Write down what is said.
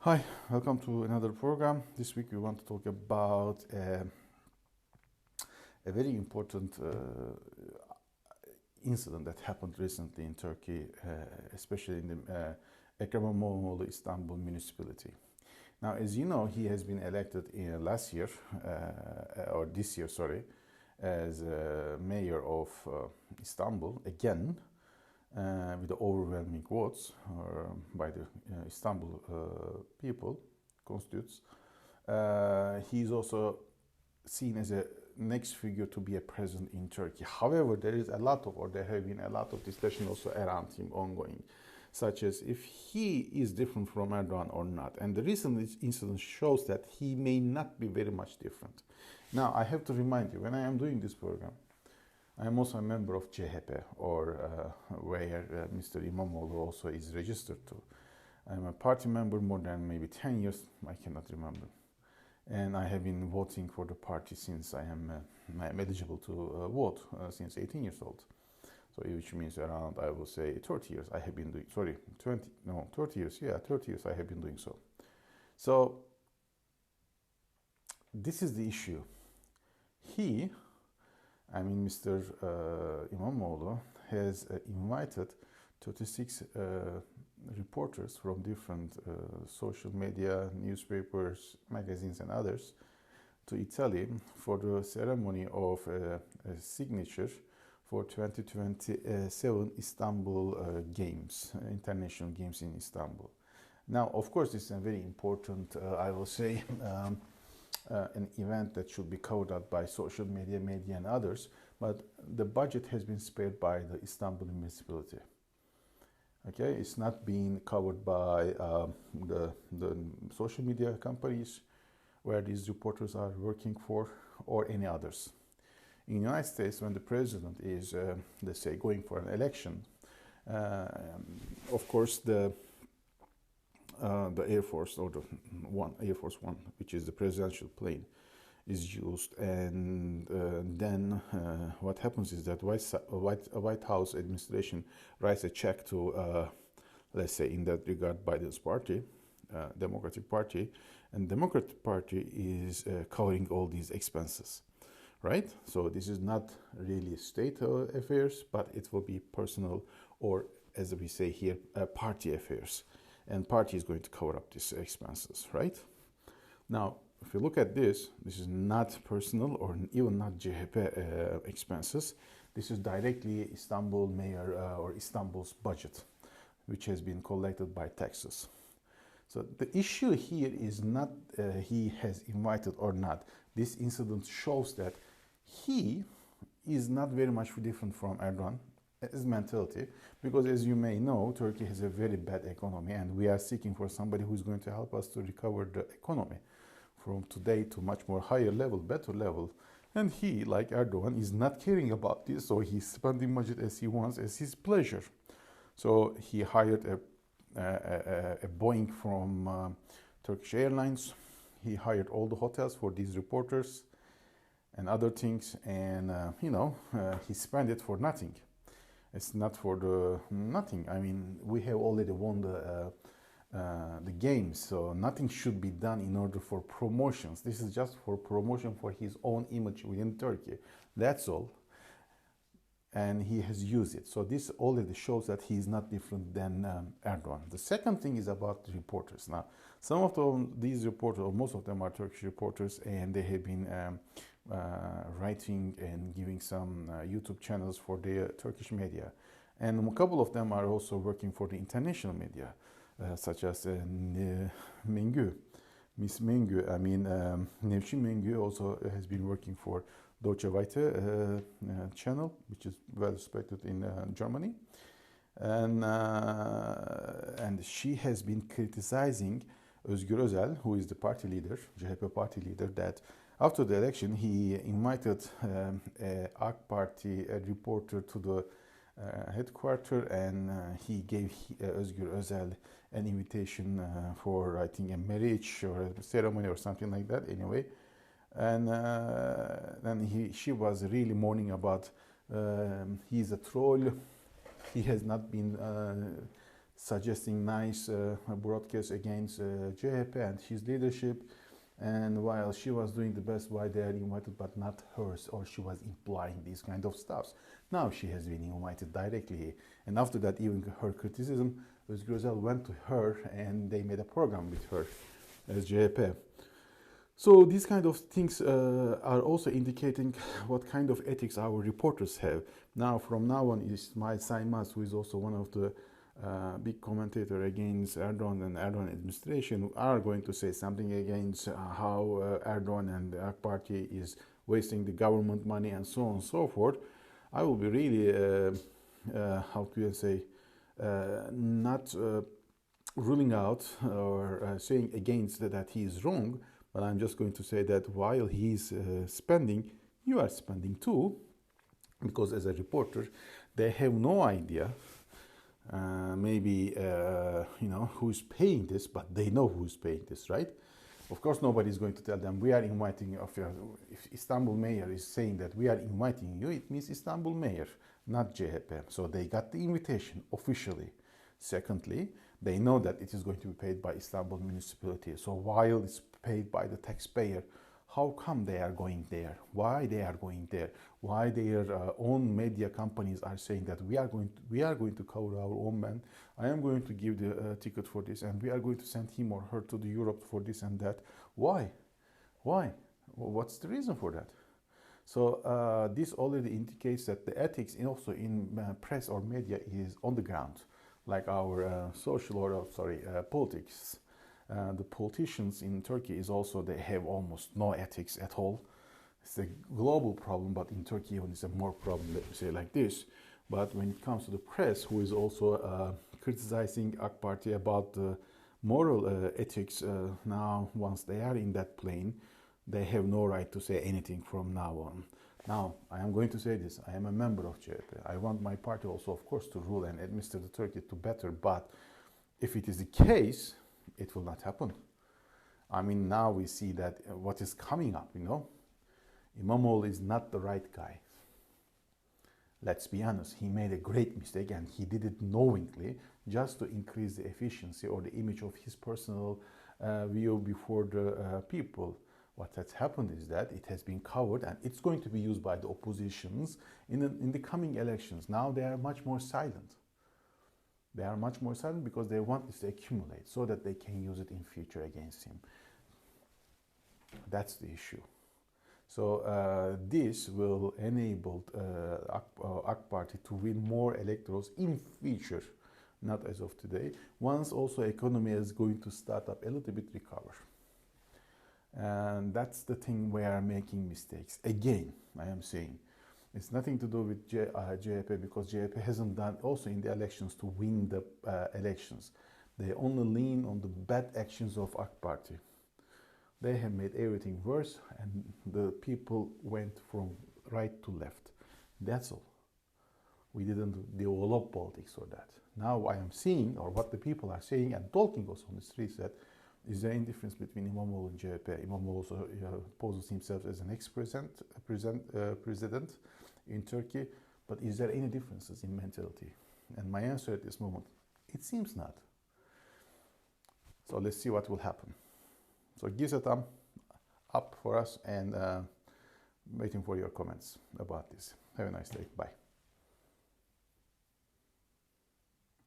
Hi, welcome to another program. This week we want to talk about a very important incident that happened recently in Turkey, especially in the Imamoglu Istanbul municipality. Now, as you know, he has been elected in last year, or this year, sorry, as mayor of Istanbul again, with the overwhelming votes by the Istanbul people, constitutes. He is also seen as a next figure to be a president in Turkey. However, there is a lot of, or there have been a lot of discussion also around him ongoing, such as if he is different from Erdogan or not. And the recent incident shows that he may not be very much different. Now, I have to remind you, when I am doing this program, I am also a member of CHP, or where Mr. Imamoglu also is registered to. I'm a party member more than maybe 10 years, I cannot remember. And I have been voting for the party since I'm eligible to vote since 18 years old. So which means around, I will say, 30 years I have been doing, 30 years, yeah, 30 years I have been doing so. So this is the issue. Mr. Imamoglu has invited 36 reporters from different social media, newspapers, magazines, and others to Italy for the ceremony of a signature for 2027 Istanbul Games, International Games in Istanbul. Now, of course, this is a very important, I will say, an event that should be covered up by social media, and others, but the budget has been spared by the Istanbul municipality. Okay, it's not being covered by the social media companies where these reporters are working for, or any others. In the United States, when the president is, let's say, going for an election, of course, the Air Force, or the Air Force One, which is the presidential plane, is used, and then what happens is that White House administration writes a check to, let's say, in that regard, Biden's party, Democratic Party, and Democratic Party is covering all these expenses, right? So this is not really state affairs, but it will be personal, or as we say here, party affairs. And party is going to cover up these expenses, right? Now, if you look at this is not personal or even not CHP expenses. This is directly Istanbul mayor or Istanbul's budget, which has been collected by taxes. So the issue here is not he has invited or not. This incident shows that he is not very much different from Erdogan as mentality, because as you may know, Turkey has a very bad economy, and we are seeking for somebody who is going to help us to recover the economy from today to much more higher level, better level. And he, like Erdogan, is not caring about this, so he's spending budget as he wants, as his pleasure. So he hired a Boeing from Turkish Airlines. He hired all the hotels for these reporters and other things, and he spent it for nothing. It's not for the nothing. I mean, we have already won the games, so nothing should be done in order for promotions. This is just for promotion for his own image within Turkey. That's all. And he has used it. So this already shows that he is not different than Erdogan. The second thing is about the reporters. Now, some of these reporters, or most of them, are Turkish reporters, and they have been writing and giving some YouTube channels for the Turkish media. And a couple of them are also working for the international media, such as Mengü. Miss Mengü, Nevşin Mengü also has been working for Deutsche Welle channel, which is well respected in Germany. And she has been criticizing Özgür Özel, who is the party leader, CHP party leader, that after the election, he invited a AK Party reporter to the headquarters, and he gave Özgür Özel an invitation for, I think, a marriage or a ceremony or something like that. Anyway, and then she was really mourning about he's a troll. He has not been suggesting nice broadcasts against CHP and his leadership. And while she was doing the best, why they are invited but not hers, or she was implying these kind of stuffs. Now she has been invited directly, and after that, even her criticism, Özgür went to her and they made a program with her as CHP. So these kind of things are also indicating what kind of ethics our reporters have. Now, from now on, İsmail Saymaz, who is also one of the big commentator against Erdogan and Erdogan administration, are going to say something against how Erdogan and the AK Party is wasting the government money and so on and so forth. I will be really, how can I say, not ruling out or saying against that he is wrong, but I'm just going to say that while he's spending, you are spending too, because as a reporter, they have no idea maybe who's paying this, but they know who's paying this, right? Of course, nobody is going to tell them, we are inviting you. If Istanbul mayor is saying that we are inviting you, it means Istanbul mayor, not CHP. So they got the invitation officially. Secondly, they know that it is going to be paid by Istanbul municipality. So while it's paid by the taxpayer, how come they are going there? Why they are going there? Why their own media companies are saying that we are going to cover our own man. I am going to give the ticket for this, and we are going to send him or her to the Europe for this and that. Why? Why? What's the reason for that? So this already indicates that the ethics also in press or media is on the ground, like our politics. The politicians in Turkey is also, they have almost no ethics at all. It's a global problem, but in Turkey even it's a more problem, let me say like this. But when it comes to the press, who is also criticizing AK Party about the moral ethics, now once they are in that plane, they have no right to say anything from now on. Now, I am going to say this, I am a member of CHP. I want my party also, of course, to rule and administer the Turkey to better, but if it is the case, it will not happen. I mean, now we see that what is coming up, Imamoglu is not the right guy. Let's be honest, he made a great mistake and he did it knowingly just to increase the efficiency or the image of his personal view before the people. What has happened is that it has been covered and it's going to be used by the oppositions in the coming elections. Now they are much more silent. They are much more silent because they want this to accumulate so that they can use it in future against him. That's the issue. So this will enable AK Party to win more electorals in future, not as of today, once also economy is going to start up a little bit recover. And that's the thing we are making mistakes. Again, I am saying, it's nothing to do with CHP because CHP hasn't done also in the elections to win the elections. They only lean on the bad actions of AK Party. They have made everything worse and the people went from right to left. That's all. We didn't develop politics or that. Now I am seeing, or what the people are saying and talking also on the streets, that is there any difference between Imamoglu and CHP? Imamoglu also poses himself as an ex-president in Turkey, but is there any differences in mentality? And my answer at this moment, it seems not. So let's see what will happen. So give a thumb up for us and waiting for your comments about this. Have a nice day. Bye.